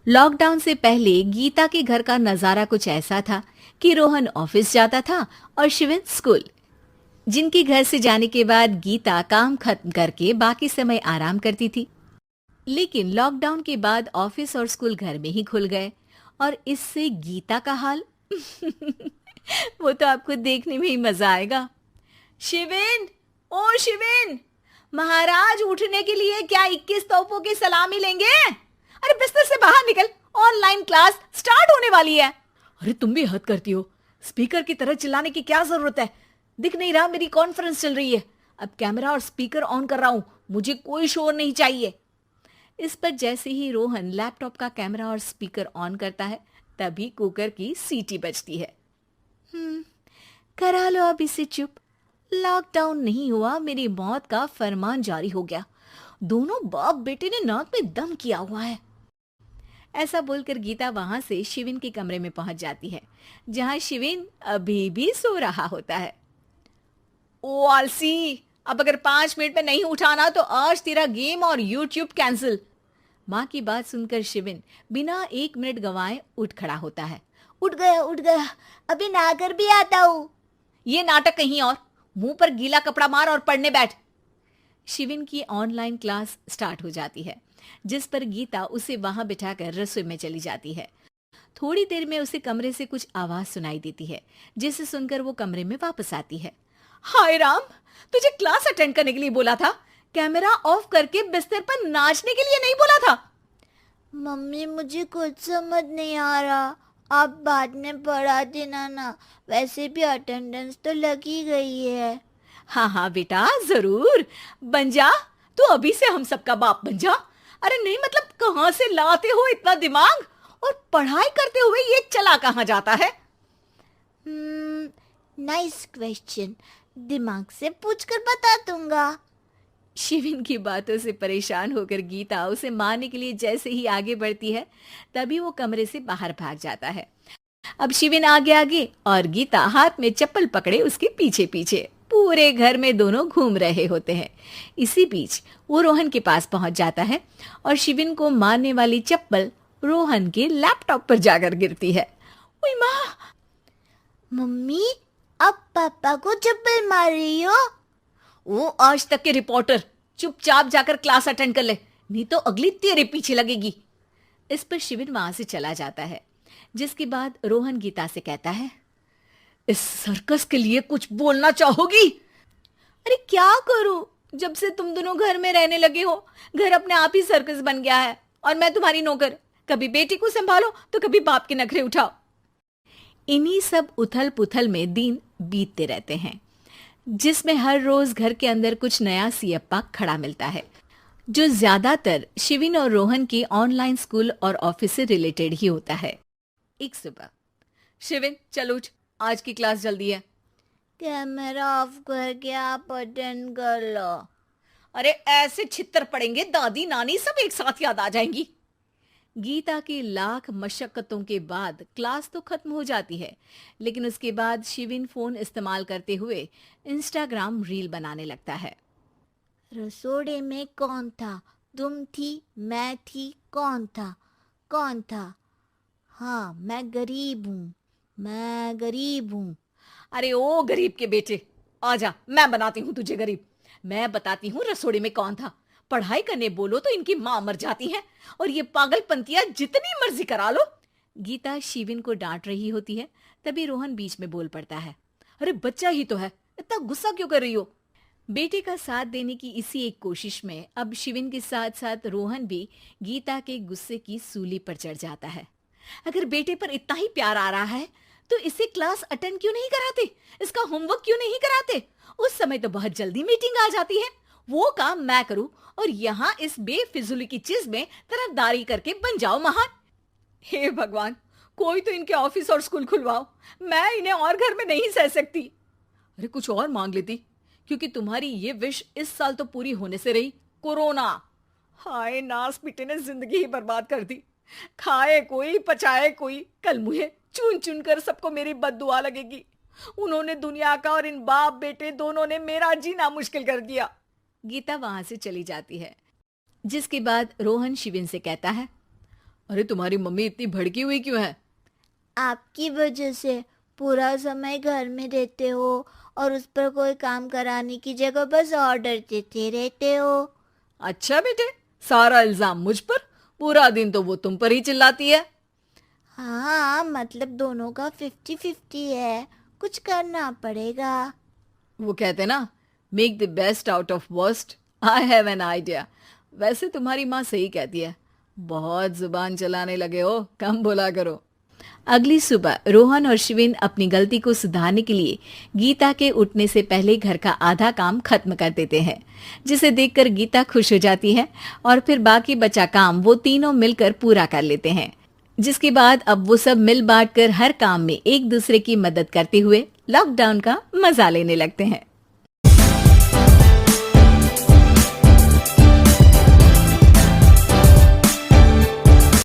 Lockdown से पहले गीता के घर का नजारा कुछ ऐसा था कि रोहन ऑफिस जाता था और शिविन स्कूल। जिनके घर से जाने के बाद गीता काम खत्म करके बाकी समय आराम करती थी। लेकिन लॉकडाउन के बाद ऑफिस और स्कूल घर में ही खुल गए और इससे गीता का हाल वो तो आपको देखने में ही मजा आएगा। शिविन, ओ शिविन, महाराज उठने के लिए क्या 21 तोपों की सलामी लेंगे? अरे बिस्तर से बाहर निकल, ऑनलाइन क्लास स्टार्ट होने वाली है। अरे तुम भी हद करती हो। स्पीकर की तरह चिल्लाने की क्या जरूरत है? दिख नहीं रहा मेरी कॉन्फ्रेंस चल रही है। अब कैमरा और स्पीकर ऑन कर रहा हूं, मुझे कोई शोर नहीं चाहिए। इस पर जैसे ही रोहन लैपटॉप का कैमरा और स्पीकर ऑन करता है तभी कुकर की सीटी बजती है। करा लो अब इसे चुप। लॉकडाउन नहीं हुआ, मेरी मौत का फरमान जारी हो गया। दोनों बाप बेटे ने नाक में दम किया हुआ है। ऐसा बोलकर गीता वहां से शिविन के कमरे में पहुंच जाती है, जहां शिविन अभी भी सो रहा होता है। ओ आलसी, अब अगर 5 मिनट में नहीं उठाना तो आज तेरा गेम और यूट्यूब कैंसिल। माँ की बात सुनकर शिविन बिना 1 मिनट गंवाए उठ खड़ा होता है। उठ गया, अभी नहाकर भी आता हूँ। ये नाटक कहीं और, मुंह पर गीला कपड़ा मार और पढ़ने बैठ। शिविन की ऑनलाइन क्लास स्टार्ट हो जाती है, जिस पर गीता उसे वहां बिठाकर रसोई में चली जाती है। थोड़ी देर में उसे कमरे से कुछ आवाज सुनाई देती है, जिसे सुनकर वो कमरे में वापस आती है। हाय राम, तुझे क्लास अटेंड करने के लिए बोला था, कैमरा ऑफ करके बिस्तर पर नाचने के लिए नहीं बोला था। मम्मी मुझे कुछ समझ नहीं आ रहा, आप बाद में पढ़ा देना ना, वैसे भी अटेंडेंस तो लगी गई है। हाँ हाँ बेटा, जरूर बन जा, तू अभी से हम सबका बाप बन जा। अरे नहीं मतलब कहाँ से लाते हो इतना दिमाग, और पढ़ाई करते हुए ये चला कहाँ जाता है? नाइस क्वेश्चन, दिमाग से पूछकर बता दूंगा। शिविन की बातों से परेशान होकर गीता उसे मारने के लिए जैसे ही आगे बढ़ती है तभी वो कमरे से बाहर भाग जाता है। अब शिविन आगे आगे और गीता हाथ में चप्पल पकड़े उसके पीछे पीछे पूरे घर में दोनों घूम रहे होते हैं। इसी बीच वो रोहन के पास पहुंच जाता है और शिविन को मारने वाली चप्पल रोहन के लैपटॉप पर जाकर गिरती है। ओए माँ! मम्मी, अब पापा को चप्पल मार रही हो? वो आज तक के रिपोर्टर, चुपचाप जाकर क्लास अटेंड कर ले, नहीं तो अगली तेरे पीछे लगेगी। इस पर शिविन वहां से चला जाता है, जिसके बाद रोहन गीता से कहता है, इस सर्कस के लिए कुछ बोलना चाहोगी? अरे क्या करूं, जब से तुम दोनों घर में रहने लगे हो घर अपने आप ही सर्कस बन गया है और मैं तुम्हारी नौकर। कभी बेटी को संभालो तो कभी बाप के नखरे उठाओ। इन्हीं सब उथल पुथल में दिन बीतते रहते हैं, जिसमें हर रोज घर के अंदर कुछ नया सियप्पा खड़ा मिलता है, जो ज्यादातर शिविन और रोहन के ऑनलाइन स्कूल और ऑफिस से रिलेटेड ही होता है। एक सुबह, शिविन चल उठ, आज की क्लास जल्दी है। कैमरा ऑफ करके आप अटेंड कर लो। अरे ऐसे छित्तर पड़ेंगे, दादी नानी सब एक साथ याद आ जाएंगी। गीता की लाख मशक्कतों के बाद क्लास तो खत्म हो जाती है, लेकिन उसके बाद शिविन फोन इस्तेमाल करते हुए इंस्टाग्राम रील बनाने लगता है। रसोड़े में कौन था? तुम थी, मैं थी, कौन था? कौन था? हाँ, मैं गरीब हूँ। अरे ओ गरीब के बेटे, आजा, मैं बनाती हूँ तुझे गरीब। मैं बताती हूँ रसोड़े में कौन था। पढ़ाई करने बोलो तो इनकी माँ मर जाती है, और ये पागलपंतियां जितनी मर्जी करा लो। गीता शिविन को डांट रही होती है, तभी रोहन बीच में बोल पड़ता है। अरे बच्चा ही तो है, इतना गुस्सा क्यों कर रही हो? बेटे का साथ देने की इसी एक कोशिश में अब शिविन के साथ साथ रोहन भी गीता के गुस्से की सूली पर चढ़ जाता है। अगर बेटे पर इतना ही प्यार आ रहा है तो इसे क्लास अटेंड क्यों नहीं कराते, इसका होमवर्क क्यों नहीं कराते? उस समय तो बहुत जल्दी मीटिंग आ जाती है, वो काम मैं करूं और यहाँ इस बेफिजुली की चीज में तरफदारी करके बन जाओ महान। हे भगवान, कोई तो इनके ऑफिस और स्कूल खुलवाओ, मैं इन्हें और घर में नहीं सह सकती। अरे कुछ और मांग लेती, क्योंकि तुम्हारी ये विश इस साल तो पूरी होने से रही, कोरोना। हाय नास पिटे ने जिंदगी ही बर्बाद कर दी। खाए कोई पचाए कोई, कल मुझे चुन चुन कर सबको मेरी बद्दुआ लगेगी। उन्होंने दुनिया का और इन बाप बेटे दोनों ने मेरा जीना मुश्किल कर दिया। गीता वहां से चली जाती है, जिसके बाद रोहन शिविन से कहता है, अरे तुम्हारी मम्मी इतनी भड़की हुई क्यों है? आपकी वजह से पूरा समय घर में रहते हो और उस पर कोई काम कराने की जगह बस ऑर्डर देते रहते हो। अच्छा बेटे, सारा इल्जाम मुझ पर? पूरा दिन तो वो तुम पर ही चिल्लाती है। हाँ, मतलब दोनों का 50-50 है, कुछ करना पड़ेगा। वो कहते ना, make the best out of worst. I have an idea. वैसे तुम्हारी माँ सही कहती है, बहुत जुबान चलाने लगे हो, कम बोला करो। अगली सुबह रोहन और शिविन अपनी गलती को सुधारने के लिए गीता के उठने से पहले घर का आधा काम खत्म कर देते हैं, जिसे देखकर गीता खुश हो जाती है और फिर बाकी बचा काम वो तीनों मिलकर पूरा कर लेते हैं। जिसके बाद अब वो सब मिल बांट कर हर काम में एक दूसरे की मदद करते हुए लॉकडाउन का मजा लेने लगते हैं।